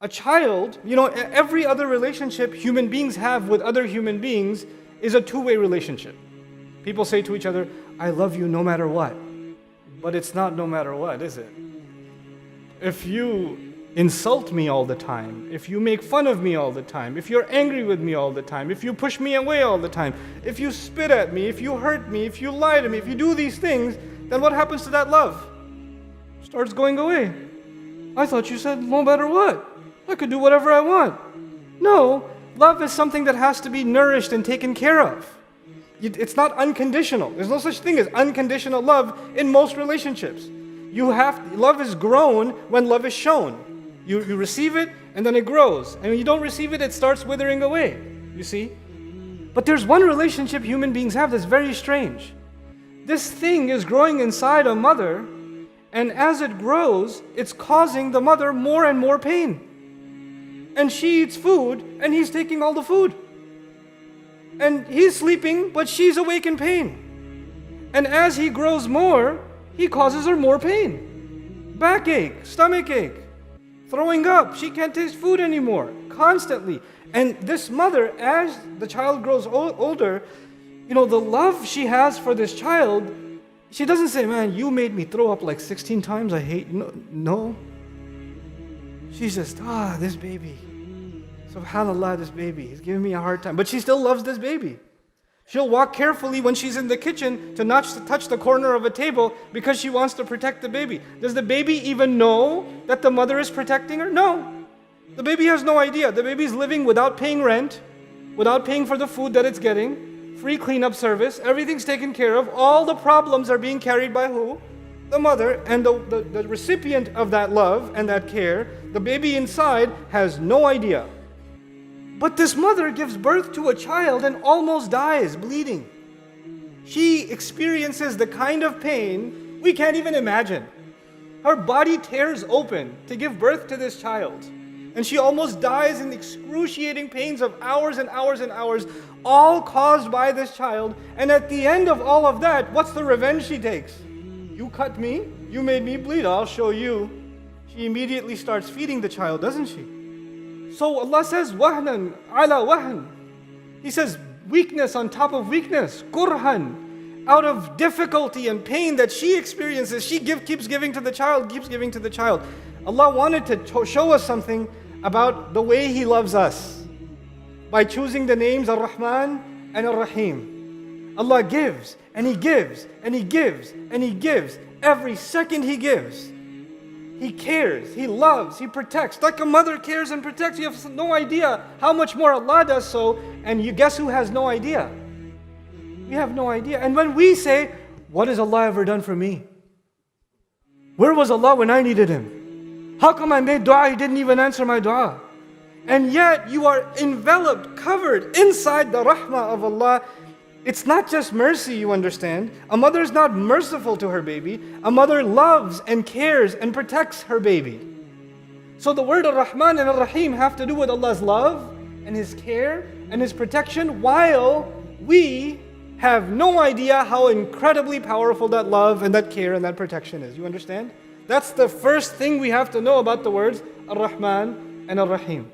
A child, every other relationship human beings have with other human beings is a two-way relationship. People say to each other, I love you no matter what. But it's not no matter what, is it? If you insult me all the time, if you make fun of me all the time, if you're angry with me all the time, if you push me away all the time, if you spit at me, if you hurt me, if you lie to me, if you do these things, then what happens to that love? Starts going away. I thought you said no matter what. I could do whatever I want. No, love is something that has to be nourished and taken care of. It's not unconditional. There's no such thing as unconditional love in most relationships. Love is grown when love is shown. You receive it and then it grows. And when you don't receive it, it starts withering away. You see? But there's one relationship human beings have that's very strange. This thing is growing inside a mother, and as it grows, it's causing the mother more and more pain. And she eats food, and he's taking all the food. And he's sleeping, but she's awake in pain. And as he grows more, he causes her more pain. Backache, stomach ache, throwing up. She can't taste food anymore, constantly. And this mother, as the child grows older, the love she has for this child, she doesn't say, man, you made me throw up like 16 times, I hate you. No. She's just, this baby. SubhanAllah, this baby. He's giving me a hard time. But she still loves this baby. She'll walk carefully when she's in the kitchen to not touch the corner of a table because she wants to protect the baby. Does the baby even know that the mother is protecting her? No. The baby has no idea. The baby's living without paying rent, without paying for the food that it's getting, free cleanup service, everything's taken care of. All the problems are being carried by who? The mother, and the recipient of that love and that care, the baby inside, has no idea. But this mother gives birth to a child and almost dies bleeding. She experiences the kind of pain we can't even imagine. Her body tears open to give birth to this child. And she almost dies in excruciating pains of hours and hours and hours, all caused by this child. And at the end of all of that, what's the revenge she takes? You cut me, you made me bleed, I'll show you. She immediately starts feeding the child, doesn't she? So Allah says, wahnan ala wahn. He says, weakness on top of weakness, kurhan. Out of difficulty and pain that she experiences, she keeps giving to the child, keeps giving to the child. Allah wanted to show us something about the way He loves us by choosing the names Ar-Rahman and Ar-Rahim. Allah gives, and He gives, and He gives, and He gives. Every second He gives. He cares, He loves, He protects. Like a mother cares and protects. You have no idea how much more Allah does so. And you guess who has no idea? We have no idea. And when we say, what has Allah ever done for me? Where was Allah when I needed Him? How come I made dua, He didn't even answer my dua? And yet you are enveloped, covered inside the rahmah of Allah. It's not just mercy, you understand. A mother is not merciful to her baby. A mother loves and cares and protects her baby. So the word Ar-Rahman and Ar-Rahim have to do with Allah's love and His care and His protection, while we have no idea how incredibly powerful that love and that care and that protection is. You understand? That's the first thing we have to know about the words Ar-Rahman and Ar-Rahim.